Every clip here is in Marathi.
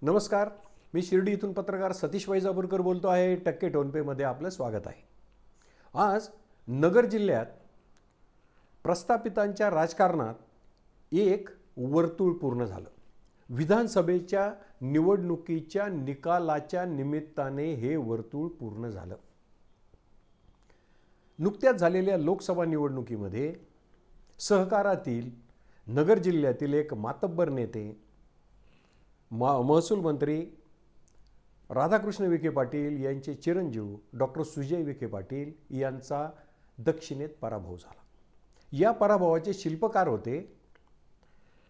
नमस्कार. मी शिर्डी इथून पत्रकार सतीश वैजापूरकर बोलतो आहे. टक्के टोनपेमध्ये आपलं स्वागत आहे. आज नगर जिल्ह्यात प्रस्थापितांच्या राजकारणात एक वर्तुळ पूर्ण झालं. विधानसभेच्या निवडणुकीच्या निकालाच्या निमित्ताने हे वर्तुळ पूर्ण झालं. नुकत्याच झालेल्या लोकसभा निवडणुकीमध्ये सहकारातील नगर जिल्ह्यातील एक मातब्बर नेते महसूल मंत्री राधाकृष्ण विखे पाटील यांचे चिरंजीव डॉक्टर सुजय विखे पाटील यांचा दक्षिणेत पराभव झाला. या पराभवाचे शिल्पकार होते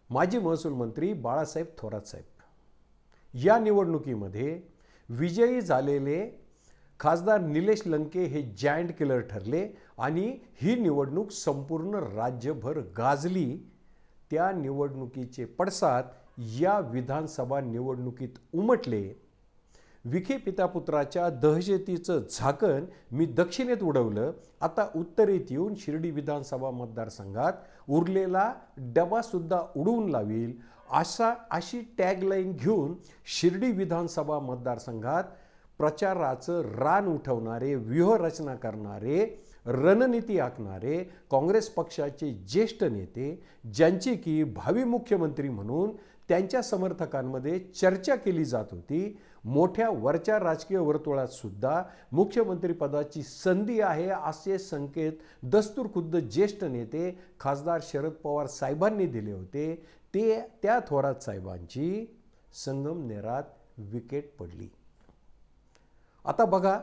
माजी महसूल मंत्री बाळासाहेब थोरात साहेब. या निवडणुकीमध्ये विजयी झालेले खासदार निलेश लंके हे जायंट किलर ठरले आणि ही निवडणूक संपूर्ण राज्यभर गाजली. त्या निवडणुकीचे पडसाद या विधानसभा निवडणुकीत उमटले. विखे पितापुत्राच्या दहशतीचं झाकण मी दक्षिणेत उडवलं. आता उत्तरेत येऊन शिर्डी विधानसभा मतदारसंघात उरलेला डबासुद्धा उडवून लावील अशी टॅगलाईन घेऊन शिर्डी विधानसभा मतदारसंघात प्रचाराचं रान उठवणारे, व्यूहरचना करणारे, रणनीती आखणारे काँग्रेस पक्षाचे ज्येष्ठ नेते, ज्यांची की भावी मुख्यमंत्री म्हणून त्यांच्या समर्थकांमध्ये चर्चा केली जात होती, मोठ्या वरच्या राजकीय वर्तुळात सुद्धा मुख्यमंत्रीपदाची संधी आहे असे संकेत दस्तूरखुद्द ज्येष्ठ नेते खासदार शरद पवार साहेबांनी दिले होते. त्या थोरात साहेबांची संगमनेरात विकेट पडली. आता बघा,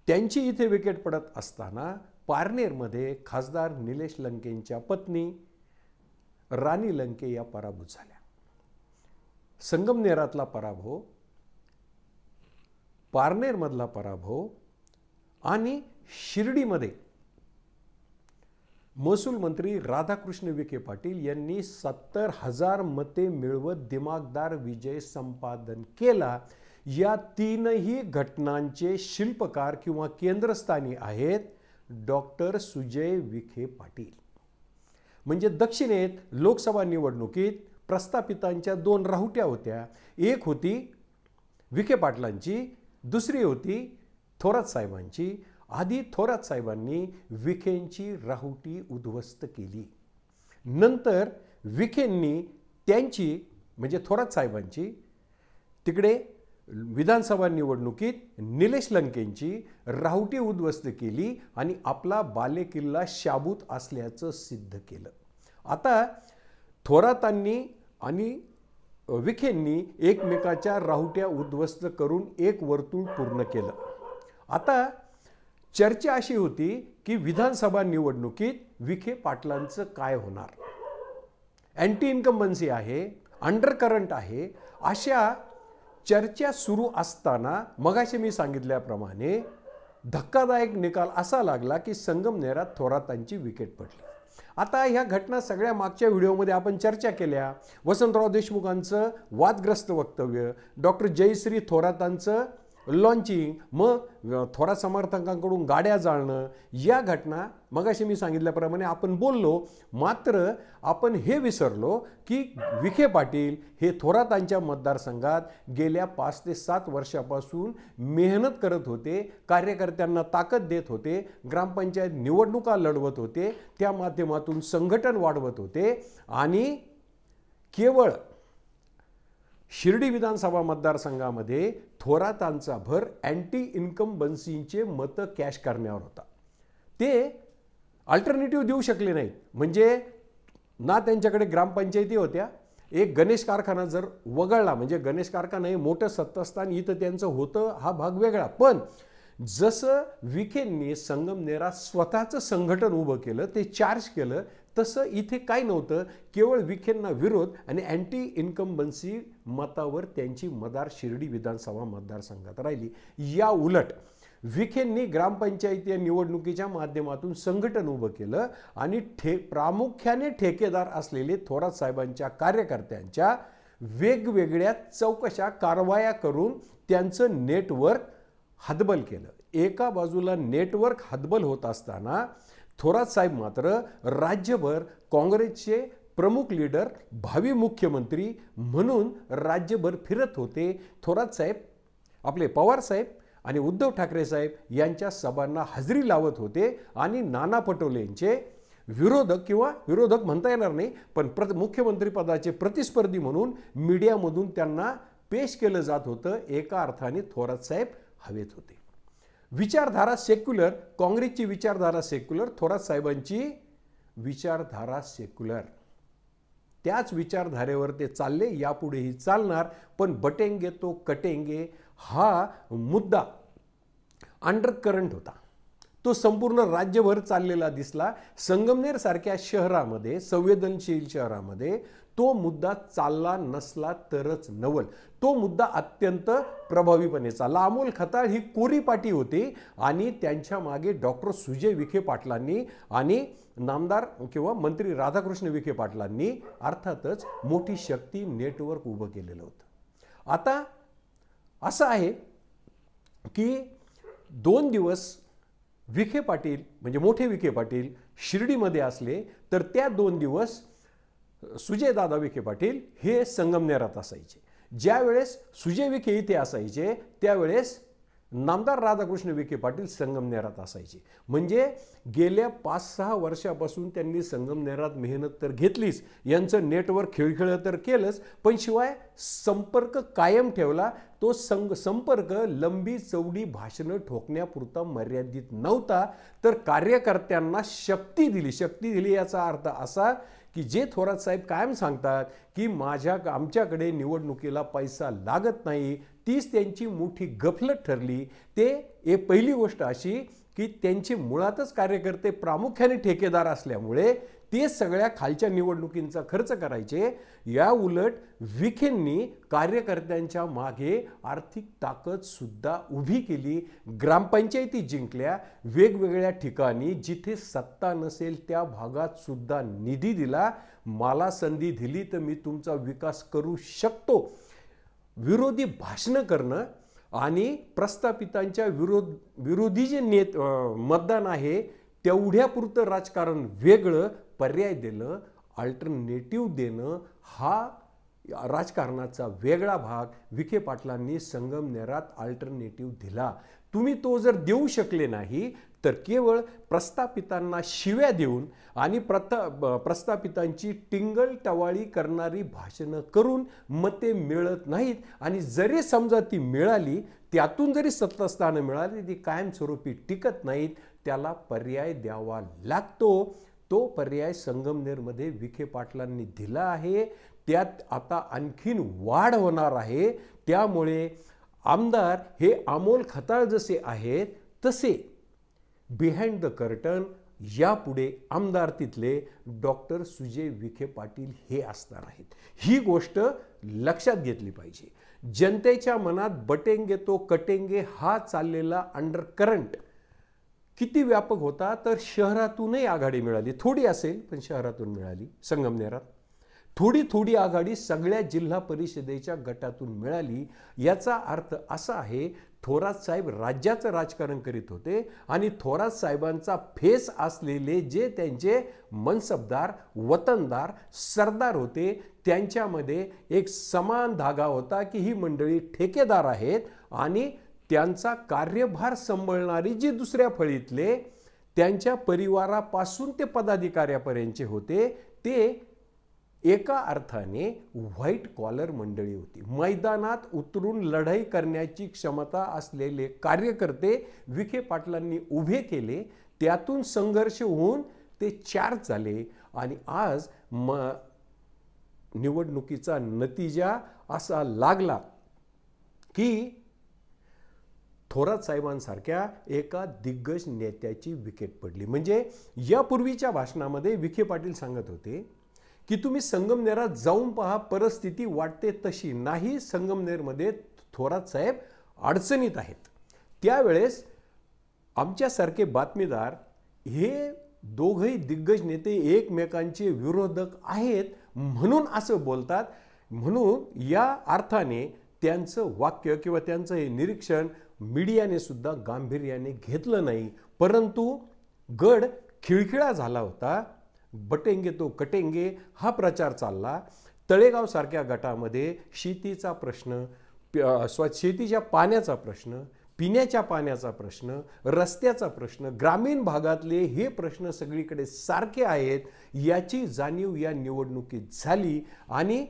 त्यांची इथे विकेट पडत असताना पारनेरमध्ये खासदार निलेश लंकेंच्या पत्नी राणी लंके या पराभूत झाल्या. संगमनेरातला पराभव, पारनेरमधला पराभव आणि शिर्डीमध्ये महसूल मंत्री राधाकृष्ण विखे पाटील यांनी 70,000 मते मिळवत दिमागदार विजय संपादन केला. या तीनही घटनांचे शिल्पकार किंवा केंद्रस्थानी आहेत डॉक्टर सुजय विखे पाटील. म्हणजे दक्षिणेत लोकसभा निवडणुकीत प्रस्थापितांच्या दोन राहुट्या होत्या. एक होती विखे पाटलांची, दुसरी होती थोरात साहेबांची. आधी थोरात साहेबांनी विखेंची राहुटी उद्ध्वस्त केली. नंतर विखेंनी त्यांची म्हणजे थोरात साहेबांची तिकडे विधानसभा निवडणुकीत निलेश लंकेंची राहुटी उद्ध्वस्त केली आणि आपला बालेकिल्ला शाबूत असल्याचं सिद्ध केलं. आता थोरातांनी आणि विखेंनी एकमेकाच्या राहुट्या उद्ध्वस्त करून एक वर्तुळ पूर्ण केलं. आता चर्चा अशी होती की विधानसभा निवडणुकीत विखे पाटलांचं काय होणार. अँटी इन्कम्बन्सी आहे, अंडर करंट आहे, अशा चर्चा सुरू असताना मगाशी मी सांगितल्याप्रमाणे धक्कादायक निकाल असा लागला की संगमनेरात थोरातांची विकेट पडली. आता ह्या घटना सगळ्या मागच्या व्हिडिओमध्ये आपण चर्चा केल्या. वसंतराव देशमुखांचं वादग्रस्त वक्तव्य, डॉक्टर जयश्री थोरातांचं लॉन्चिंग, मग थोरात समर्थकांकडून गाड्या जाळणं, या घटना मगाशी मी सांगितल्याप्रमाणे आपण बोललो. मात्र आपण हे विसरलो की विखे पाटील हे थोरातांच्या मतदारसंघात गेल्या 5 ते 7 वर्षापासून मेहनत करत होते, कार्यकर्त्यांना ताकद देत होते, ग्रामपंचायत निवडणुका लढवत होते, त्या माध्यमातून संघटन वाढवत होते आणि केवळ शिर्डी विधानसभा मतदारसंघामध्ये थोरातांचा भर अँटी इन्कम्बन्सीचे मतं कॅश करण्यावर होता. ते अल्टरनेटिव्ह देऊ शकले नाहीत. म्हणजे ना त्यांच्याकडे ग्रामपंचायती होत्या. एक गणेश कारखाना जर वगळला, म्हणजे गणेश कारखाना हे मोठं सत्तास्थान इथं त्यांचं होतं, हा भाग वेगळा. पण जसं विखेंनी संगमनेरात स्वतःचं संघटन उभं केलं, ते चार्ज केलं, तसं इथे काय नव्हतं. केवळ विखेंना विरोध आणि अँटी इन्कम्बन्सी मतावर त्यांची मदार शिर्डी विधानसभा मतदारसंघात राहिली. या उलट विखेंनी ग्रामपंचायती निवडणुकीच्या माध्यमातून संघटन उभं केलं आणि प्रामुख्याने ठेकेदार असलेले थोरात साहेबांच्या कार्यकर्त्यांच्या वेगवेगळ्या चौकशा कारवाया करून त्यांचं नेटवर्क हतबल केलं. एका बाजूला नेटवर्क हतबल होत असताना थोरात साहेब मात्र राज्यभर काँग्रेसचे प्रमुख लीडर, भावी मुख्यमंत्री म्हणून राज्यभर फिरत होते. थोरात साहेब, आपले पवार साहेब आणि उद्धव ठाकरे साहेब यांच्या सभांना हजेरी लावत होते आणि नाना पटोले यांचे विरोधक, किंवा विरोधक म्हणता येणार नाही, पण मुख्यमंत्री पदाचे प्रतिस्पर्धी म्हणून मीडियामधून त्यांना पेश केलं जात होतं. एका अर्थाने थोरात साहेब हवेत होते. विचारधारा सेक्युलर, काँग्रेसची विचारधारा सेक्युलर, थोरात साहेबांची विचारधारा सेक्युलर. त्याच विचारधारेवर ते चालले, यापुढेही चालणार. पण बटेंगे तो कटेंगे हा मुद्दा अंडरकरंट होता. तो संपूर्ण राज्यभर चाललेला दिसला. संगमनेर सारख्या शहरामध्ये, संवेदनशील शहरामध्ये तो मुद्दा चालला नसला तरच नवल. तो मुद्दा अत्यंत प्रभावीपणे चालला. अमोल खताळ ही कोरी पाटी होती आणि त्यांच्या मागे डॉक्टर सुजय विखे पाटलांनी आणि नामदार किंवा मंत्री राधाकृष्ण विखे पाटलांनी अर्थातच मोठी शक्ती नेटवर्क उभं केलेलं होतं. आता असं आहे की 2 दिवस विखे पाटील म्हणजे मोठे विखे पाटील शिर्डीमध्ये असले तर त्या 2 दिवस सुजयदादा विखे पाटील हे संगमनेरात असायचे. ज्या वेळेस सुजय विखे इथे असायचे त्यावेळेस नामदार राधाकृष्ण विखे पाटील संगमनेरात असायचे. म्हणजे गेल्या 5-6 वर्षापासून त्यांनी संगमनेरात मेहनत तर घेतलीच, यांचं नेटवर्क खिळखिळं तर केलंच, पण शिवाय संपर्क कायम ठेवला. तो संपर्क लंबी चौडी भाषणं ठोकण्यापुरता मर्यादित नव्हता, तर कार्यकर्त्यांना शक्ती दिली. याचा अर्थ असा की जे थोरात साहेब कायम सांगतात की आमच्याकडे निवडणुकीला पैसा लागत नाही, तीच त्यांची मोठी गफलत ठरली. ते पहिली गोष्ट अशी की त्यांचे मुळातच कार्यकर्ते प्रामुख्याने ठेकेदार असल्यामुळे ते सगळ्या खालच्या निवडणुकींचा खर्च करायचे. या उलट विखेंनी कार्यकर्त्यांच्या मागे आर्थिक ताकद सुद्धा उभी केली. ग्रामपंचायती जिंकल्या. वेगवेगळ्या ठिकाणी जिथे सत्ता नसेल त्या भागात सुद्धा निधी दिला. मला संधी दिली तर मी तुमचा विकास करू शकतो. विरोधी भाषणं करणं आणि प्रस्थापितांच्या विरोधी जे मतदान आहे तेवढ्यापुरतं राजकारण वेगळं, पर्याय देणं, अल्टरनेटिव्ह देणं हा राजकारणाचा वेगळा भाग विखे पाटलांनी संगमनेरात अल्टरनेटिव्ह दिला. तुम्ही तो जर देऊ शकले नाही तर केवळ प्रस्थापितांना शिव्या देऊन आणि प्रस्थापितांची टिंगल टवाळी करणारी भाषणं करून मते मिळत नाहीत. आणि जरी समजा ती मिळाली, त्यातून जरी सत्तास्थानं मिळाली, ती कायमस्वरूपी टिकत नाहीत. त्याला पर्याय द्यावा लागतो. तो पर्याय संगमनेरमध्ये विखे पाटलांनी दिला आहे. त्यात आता आणखीन वाढ होणार आहे. त्यामुळे आमदार हे अमोल खताळ जसे आहेत तसे बिहाइंड द कर्टन यापुढे आमदार तिथले डॉक्टर सुजय विखे पाटील हे असणार आहेत. ही गोष्ट लक्षात घेतली पाहिजे. जनतेच्या मनात बटेंगे तो कटेंगे हा चाललेला अंडरकरंट किती व्यापक होता, तर शहरातूनही आघाडी मिळाली. थोडी असेल पण शहरातून मिळाली. संगमनेरात थोडी आघाडी सगळ्या जिल्हा परिषदेच्या गटातून मिळाली. याचा अर्थ असा आहे थोरात साहेब राज्याचं राजकारण करीत होते आणि थोरात साहेबांचा फेस असलेले जे त्यांचे मनसबदार, वतनदार, सरदार होते त्यांच्यामध्ये एक समान धागा होता की ही मंडळी ठेकेदार आहेत आणि त्यांचा कार्यभार सांभाळणारी जी दुसऱ्या फळीतले त्यांच्या परिवारापासून ते पदाधिकाऱ्यापर्यंतचे होते ते एका अर्थाने व्हाईट कॉलर मंडळी होती. मैदानात उतरून लढाई करण्याची क्षमता असलेले कार्यकर्ते विखे पाटलांनी उभे केले. त्यातून संघर्ष होऊन ते चार्ज झाले आणि आज निवडणुकीचा नतीजा असा लागला की थोरात साहेबांसारख्या एका दिग्गज नेत्याची विकेट पडली. म्हणजे यापूर्वीच्या भाषणामध्ये विखे पाटील सांगत होते की तुम्ही संगमनेरात जाऊन पहा, परिस्थिती वाटते तशी नाही. संगमनेरमध्ये थोरात साहेब अडचणीत आहेत. त्यावेळेस आमच्यासारखे बातमीदार हे दोघंही दिग्गज नेते एकमेकांचे विरोधक आहेत म्हणून असं बोलतात. म्हणून या अर्थाने त्यांचं वाक्य किंवा त्यांचं हे निरीक्षण मीडियाने सुद्धा गांभीर्याने घेतलं नाही. परंतु गड खिळखिळा झाला होता. बटेंगे तो कटेंगे हा प्रचार चालला। तळेगाव सारख्या गटामध्ये शेतीचा प्रश्न, शेतीच्या पाण्याचा प्रश्न, पिण्याच्या पाण्याचा प्रश्न, रस्त्याचा प्रश्न, ग्रामीण भागातले हे प्रश्न सगळीकडे सारखे आहेत याची जाणीव या निवडणुकीत झाली। आणि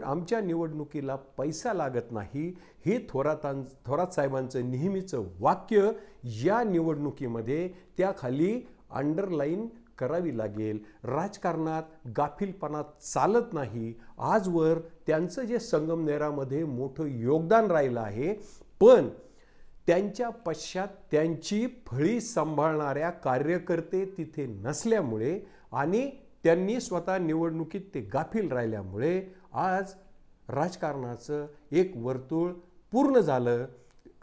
आमच्या निवडणुकीला पैसा लागत नाही हे थोरात साहेबांचं नेहमीचं वाक्य या निवडणुकीमध्ये त्याखाली अंडरलाईन करावी लागेल। राजकारणात गाफीलपणा चालत नाही। आजवर त्यांचं जे संगमनेरामध्ये मोठं योगदान राहिलं आहे, पण त्यांच्या पश्चात त्यांची फळी सांभाळणाऱ्या कार्यकर्ते तिथे नसल्यामुळे आणि त्यांनी स्वतः निवडणुकीत ते गाफील राहिल्यामुळे आज राजकारणाचं एक वर्तुळ पूर्ण झालं।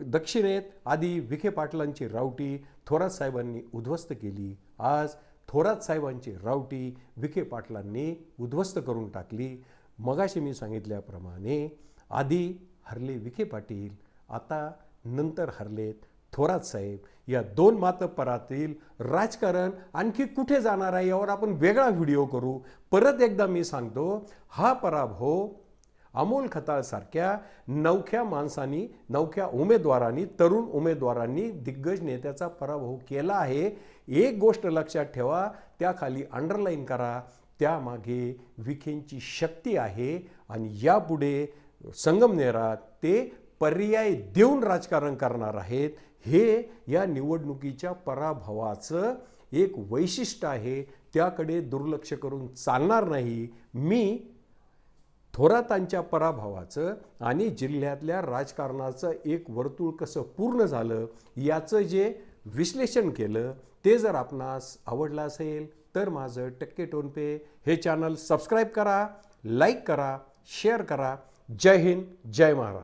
दक्षिणेत आधी विखे पाटलांची रावटी थोरात साहेबांनी उद्ध्वस्त केली, आज थोरात साहेबांची रावटी विखे पाटलांनी उद्ध्वस्त करून टाकली। मगाशी मी सांगितल्याप्रमाणे आधी हरले विखे पाटील, आता नंतर हरलेत थोरात साहेब। या दोन मातब्बरातील राजकारण आणखी कुठे जाणार आहे यावर आपण वेगळा व्हिडिओ करू। परत एकदा मी सांगतो, हा पराभव अमोल खताळ सारख्या नवख्या माणसांनी, नवख्या उमेदवारांनी, तरुण उमेदवारांनी, दिग्गज नेत्याचा पराभव केला आहे। एक गोष्ट लक्षात ठेवा, त्याखाली अंडरलाईन करा, त्यामागे विखेंची शक्ती आहे आणि यापुढे संगमनेरात ते पर्याय देऊन राजकारण करणार आहेत। हे या निवडणुकीच्या पराभवाचं एक वैशिष्ट्य आहे, त्याकडे दुर्लक्ष करून चालणार नाही। मी थोरातांच्या पराभवाचं आणि जिल्ह्यातल्या राजकारणाचं एक वर्तुळ कसं पूर्ण झालं याचं जे विश्लेषण केलं ते जर आपणास आवडलं असेल तर माझं टक्के टोन पे हे चॅनल सबस्क्राईब करा, लाईक करा, शेअर करा। जय हिंद, जय महाराष्ट्र।